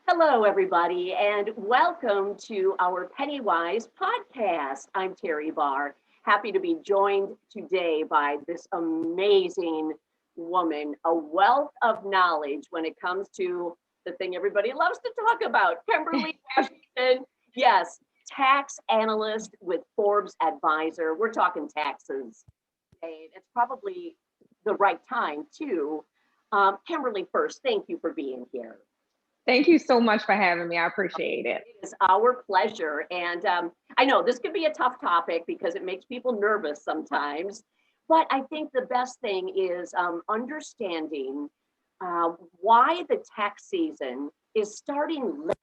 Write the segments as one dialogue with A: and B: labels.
A: Hello, everybody, and welcome to our PennyWise podcast. I'm Teri Barr. Happy to be joined today by this amazing woman, a wealth of knowledge when it comes to the thing everybody loves to talk about, Kemberley Washington. Yes, tax analyst with Forbes advisor. We're talking taxes. And it's probably the right time, too. Kimberly, first, thank you for being here.
B: Thank you so much for having me. I appreciate it.
A: It is our pleasure. And I know this could be a tough topic because it makes people nervous sometimes. But I think the best thing is understanding why the tax season is starting late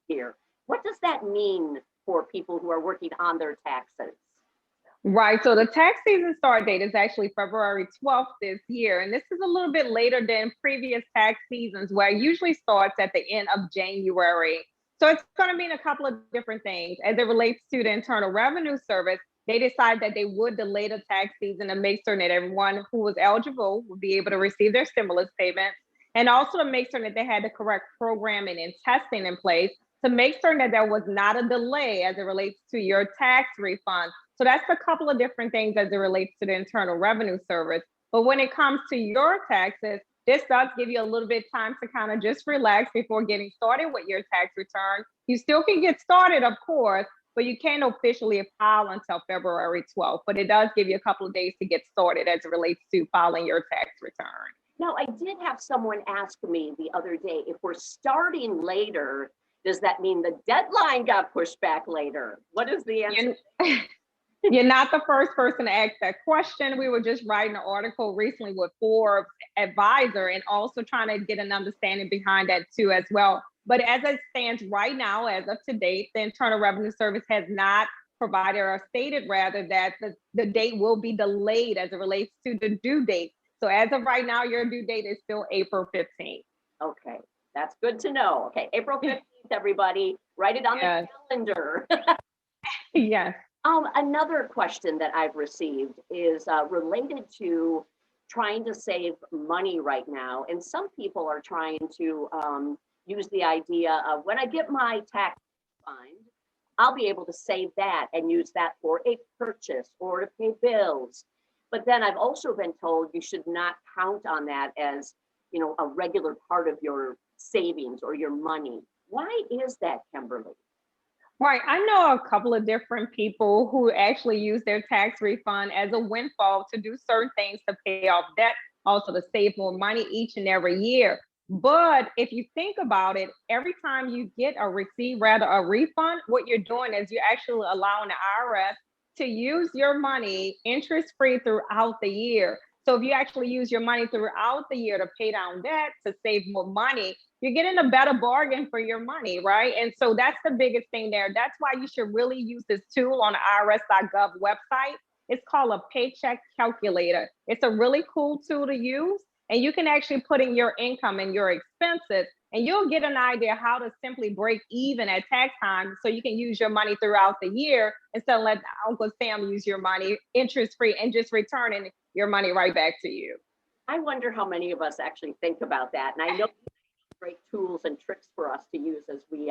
A: here. What does that mean for people who are working on their taxes?
B: Right. So the tax season start date is actually February 12th this year. And this is a little bit later than previous tax seasons where it usually starts at the end of January. So it's going to mean a couple of different things. As it relates to the Internal Revenue Service, they decided that they would delay the tax season to make certain that everyone who was eligible would be able to receive their stimulus payments, and also to make certain that they had the correct programming and testing in place to make certain that there was not a delay as it relates to your tax refund. So that's a couple of different things as it relates to the Internal Revenue Service. But when it comes to your taxes, this does give you a little bit of time to kind of just relax before getting started with your tax return. You still can get started, of course, but you can't officially file until February 12th. But it does give you a couple of days to get started as it relates to filing your tax return.
A: Now, I did have someone ask me the other day, if we're starting later, does that mean the deadline got pushed back later? What is the answer?
B: You're not the first person to ask that question. We were just writing an article recently with Forbes advisor and also trying to get an understanding behind that too as well. But as it stands right now, as of to date, the Internal Revenue Service has not provided or stated rather that the date will be delayed as it relates to the due date. So as of right now, your due date is still April 15th.
A: Okay, that's good to know. Okay, April 15th, everybody, write it on the calendar.
B: Yes.
A: Another question that I've received is related to trying to save money right now. And some people are trying to use the idea of when I get my tax refund, I'll be able to save that and use that for a purchase or to pay bills. But then I've also been told you should not count on that as, a regular part of your savings or your money. Why is that, Kimberly?
B: Right. I know a couple of different people who actually use their tax refund as a windfall to do certain things to pay off debt, also to save more money each and every year. But if you think about it, every time you get a refund, what you're doing is you're actually allowing the IRS to use your money interest free throughout the year. So if you actually use your money throughout the year to pay down debt, to save more money, you're getting a better bargain for your money, right? And so that's the biggest thing there. That's why you should really use this tool on the irs.gov website. It's called a paycheck calculator. It's a really cool tool to use. And you can actually put in your income and your expenses, and you'll get an idea how to simply break even at tax time so you can use your money throughout the year instead of letting Uncle Sam use your money interest free and just returning your money right back to you.
A: I wonder how many of us actually think about that. And I know great tools and tricks for us to use as we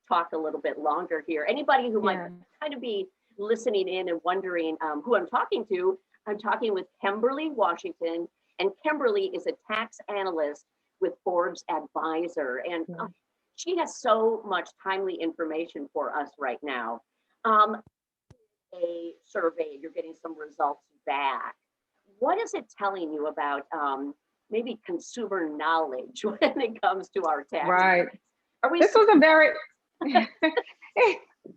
A: talk a little bit longer here. Anybody who might kind of be listening in and wondering who I'm talking to, I'm talking with Kemberley Washington, and Kemberley is a tax analyst with Forbes advisor. And she has so much timely information for us right now. A survey, you're getting some results back. What is it telling you about maybe consumer knowledge when it comes to our taxes?
B: Right. This was a very,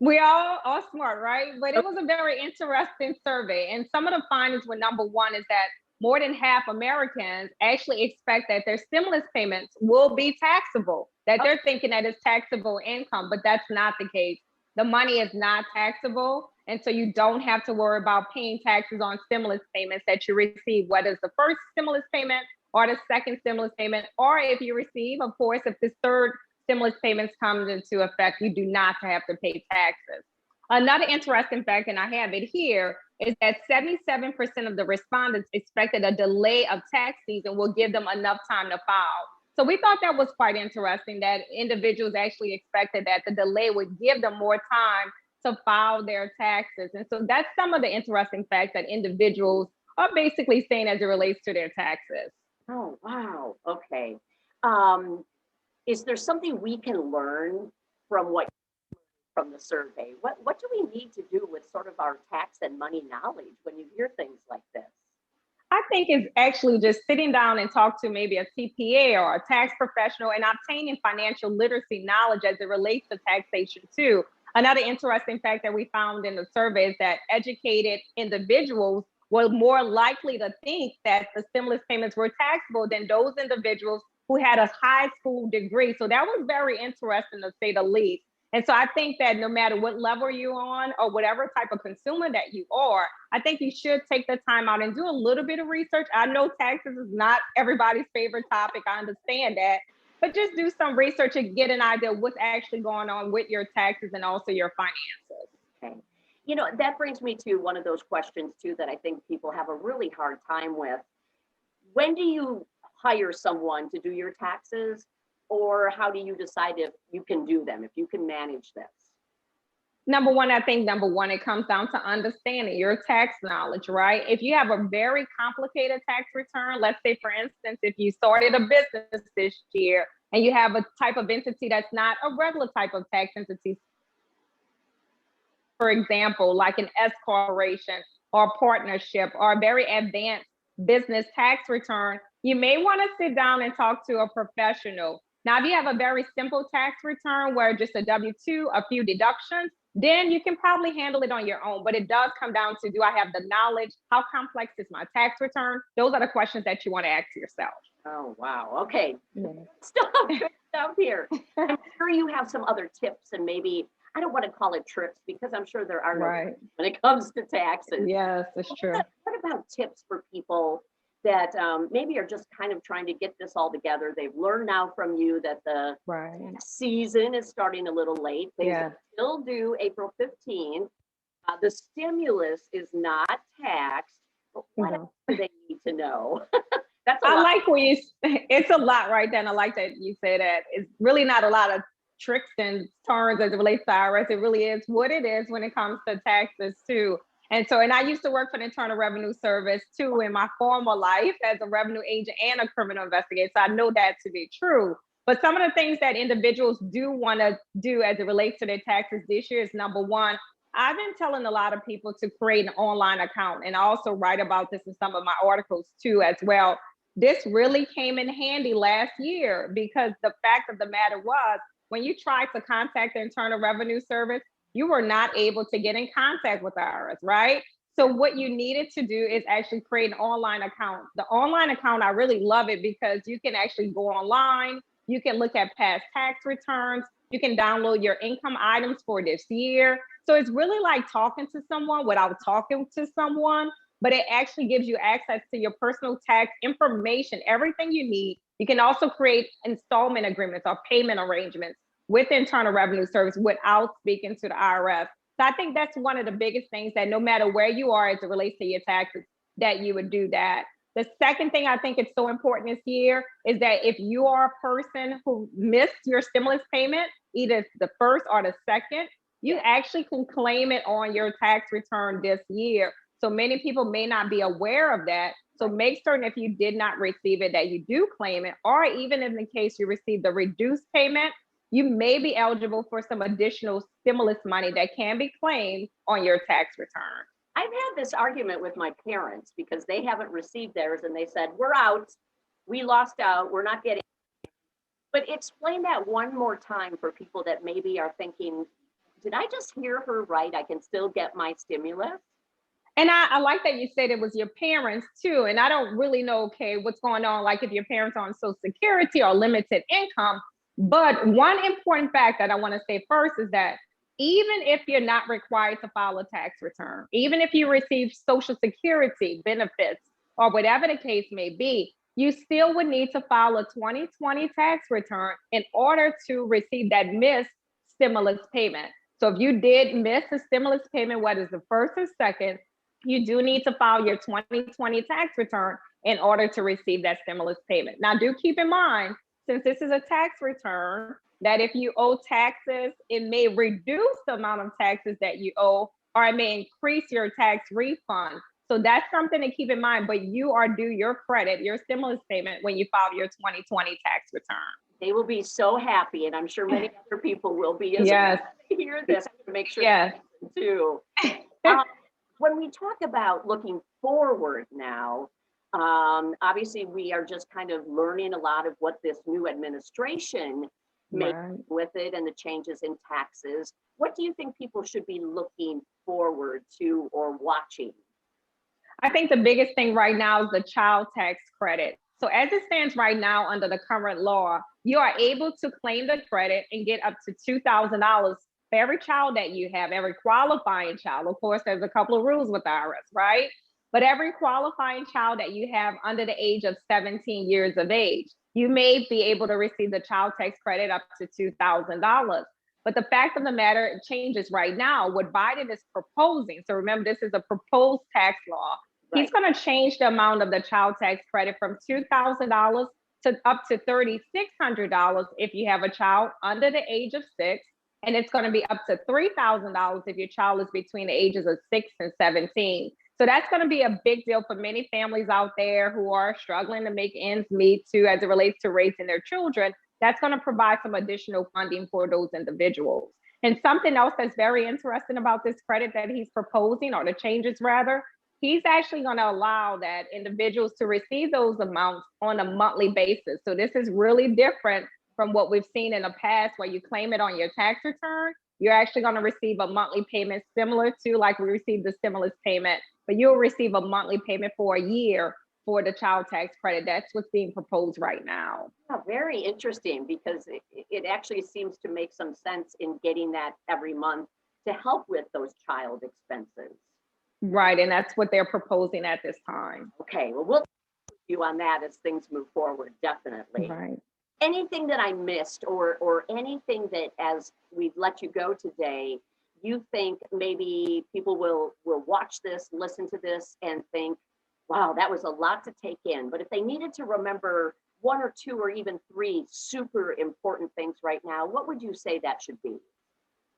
B: we all are smart, right? But it was a very interesting survey. And some of the findings were, number one, is that more than half Americans actually expect that their stimulus payments will be taxable, that they're thinking that it's taxable income, but that's not the case. The money is not taxable. And so you don't have to worry about paying taxes on stimulus payments that you receive, whether it's the first stimulus payment or the second stimulus payment, or if you receive, of course, if this third stimulus payments comes into effect, you do not have to pay taxes. Another interesting fact, and I have it here, is that 77% of the respondents expected a delay of tax season will give them enough time to file. So we thought that was quite interesting that individuals actually expected that the delay would give them more time to file their taxes. And so that's some of the interesting facts that individuals are basically saying as it relates to their taxes.
A: Oh, wow. Okay. Um, is there something we can learn from from the survey? What do we need to do with sort of our tax and money knowledge when you hear things like this?
B: I think it's actually just sitting down and talk to maybe a CPA or a tax professional and obtaining financial literacy knowledge as it relates to taxation too. Another interesting fact that we found in the survey is that educated individuals were more likely to think that the stimulus payments were taxable than those individuals who had a high school degree. So that was very interesting to say the least. And so I think that no matter what level you're on or whatever type of consumer that you are, I think you should take the time out and do a little bit of research. I know taxes is not everybody's favorite topic. I understand that, but just do some research and get an idea of what's actually going on with your taxes and also your finances.
A: Okay. You know, that brings me to one of those questions too that I think people have a really hard time with. When do you hire someone to do your taxes? Or how do you decide if you can do them, if you can manage this?
B: Number one, it comes down to understanding your tax knowledge, right? If you have a very complicated tax return, let's say, for instance, if you started a business this year and you have a type of entity that's not a regular type of tax entity, for example, like an S corporation or partnership or a very advanced business tax return, you may want to sit down and talk to a professional. Now, if you have a very simple tax return where just a W-2, a few deductions, then you can probably handle it on your own. But it does come down to, do I have the knowledge? How complex is my tax return? Those are the questions that you want to ask yourself.
A: Oh, wow. Okay. Still good stuff here. I'm sure you have some other tips and maybe, I don't want to call it tricks because I'm sure there are no when it comes to taxes.
B: Yes, that's true.
A: What about tips for people that maybe are just kind of trying to get this all together? They've learned now from you that the season is starting a little late. They still due April 15th. The stimulus is not taxed. But what else do they need to know? That's a lot.
B: Like when you, it's a lot right then. I like that you say that. It's really not a lot of tricks and turns as it relates to IRS. It really is what it is when it comes to taxes too. And I used to work for the Internal Revenue Service too in my former life as a revenue agent and a criminal investigator. So I know that to be true. But some of the things that individuals do want to do as it relates to their taxes this year is, number one, I've been telling a lot of people to create an online account, and I also write about this in some of my articles too as well. This really came in handy last year because the fact of the matter was, when you tried to contact the Internal Revenue Service, you were not able to get in contact with the IRS, right? So what you needed to do is actually create an online account. The online account, I really love it because you can actually go online, you can look at past tax returns, you can download your income items for this year. So it's really like talking to someone without talking to someone, but it actually gives you access to your personal tax information, everything you need. You can also create installment agreements or payment arrangements with the Internal Revenue Service without speaking to the IRS. So I think that's one of the biggest things, that no matter where you are as it relates to your taxes, that you would do that. The second thing I think is so important this year is that if you are a person who missed your stimulus payment, either the first or the second, you actually can claim it on your tax return this year. So many people may not be aware of that. So make certain if you did not receive it that you do claim it, or even in the case you received the reduced payment, you may be eligible for some additional stimulus money that can be claimed on your tax return.
A: I've had this argument with my parents because they haven't received theirs and they said, we're out, we lost out, we're not getting. But explain that one more time for people that maybe are thinking, did I just hear her right? I can still get my stimulus?
B: And I like that you said it was your parents too. And I don't really know, okay, what's going on, like if your parents are on Social Security or limited income. But one important fact that I want to say first is that even if you're not required to file a tax return, even if you receive Social Security benefits or whatever the case may be, you still would need to file a 2020 tax return in order to receive that missed stimulus payment. So if you did miss a stimulus payment, whether it's the first or second, you do need to file your 2020 tax return in order to receive that stimulus payment. Now, do keep in mind, since this is a tax return, that if you owe taxes, it may reduce the amount of taxes that you owe, or it may increase your tax refund. So that's something to keep in mind, but you are due your credit, your stimulus payment when you file your 2020 tax return.
A: They will be so happy, and I'm sure many other people will be as
B: Yes.
A: well to hear this. I'm going to make sure
B: Yes.
A: too. When we talk about looking forward now, obviously we are just kind of learning a lot of what this new administration makes with it and the changes in taxes. What do you think people should be looking forward to or watching?
B: I think the biggest thing right now is the child tax credit. So as it stands right now under the current law, you are able to claim the credit and get up to $2,000 for every child that you have, every qualifying child. Of course, there's a couple of rules with the IRS, right? But every qualifying child that you have under the age of 17 years of age, you may be able to receive the child tax credit up to $2,000. But the fact of the matter, it changes right now. What Biden is proposing, so remember, this is a proposed tax law. Right. He's going to change the amount of the child tax credit from $2,000 to up to $3,600 if you have a child under the age of 6. And it's going to be up to $3,000 if your child is between the ages of 6 and 17. So that's going to be a big deal for many families out there who are struggling to make ends meet too, as it relates to raising their children. That's going to provide some additional funding for those individuals. And something else that's very interesting about this credit that he's proposing, or the changes rather, he's actually going to allow that individuals to receive those amounts on a monthly basis. So this is really different from what we've seen in the past, where you claim it on your tax return. You're actually going to receive a monthly payment similar to like we received the stimulus payment, but you'll receive a monthly payment for a year for the child tax credit. That's what's being proposed right now.
A: Yeah, very interesting, because it actually seems to make some sense in getting that every month to help with those child expenses.
B: Right, and that's what they're proposing at this time.
A: Okay, well, we'll you on that as things move forward, definitely.
B: Right.
A: Anything that I missed, or anything that, as we've let you go today, you think maybe people will watch this, listen to this, and think, wow, that was a lot to take in. But if they needed to remember one or two or even three super important things right now, what would you say that should be?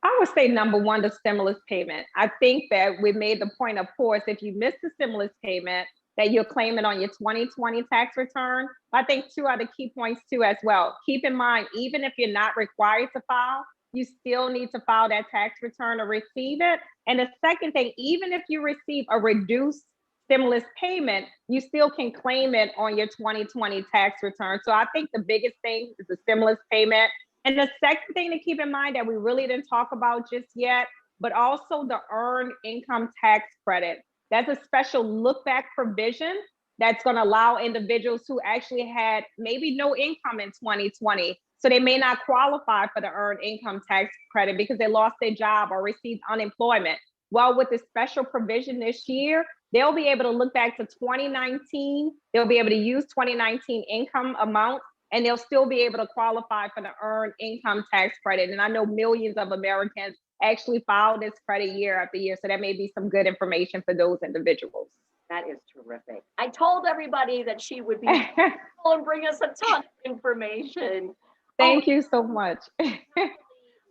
B: I would say number one, the stimulus payment. I think that we made the point, of course, if you missed the stimulus payment, that you're claiming on your 2020 tax return. I think two other key points too as well. Keep in mind, even if you're not required to file, you still need to file that tax return to receive it. And the second thing, even if you receive a reduced stimulus payment, you still can claim it on your 2020 tax return. So I think the biggest thing is the stimulus payment. And the second thing to keep in mind that we really didn't talk about just yet, but also the earned income tax credit. That's a special look back provision that's going to allow individuals who actually had maybe no income in 2020. So they may not qualify for the earned income tax credit because they lost their job or received unemployment. Well, with the special provision this year, they'll be able to look back to 2019. They'll be able to use 2019 income amounts, and they'll still be able to qualify for the earned income tax credit. And I know millions of Americans actually file this credit year after year. So that may be some good information for those individuals.
A: That is terrific. I told everybody that she would be and bring us a ton of information.
B: Thank you so much.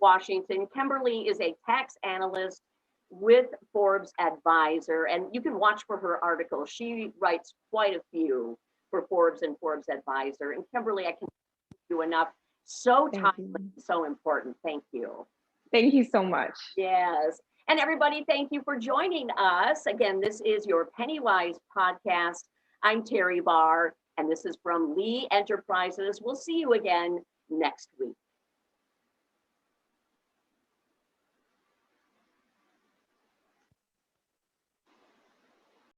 A: Washington. Kemberley is a tax analyst with Forbes Advisor, and you can watch for her articles. She writes quite a few for Forbes and Forbes Advisor. And Kemberley, I can't thank you enough. So timely, so important. Thank you.
B: Thank you so much.
A: Yes. And everybody, thank you for joining us. Again, this is your PennyWise podcast. I'm Teri Barr, and this is from Lee Enterprises. We'll see you again next week.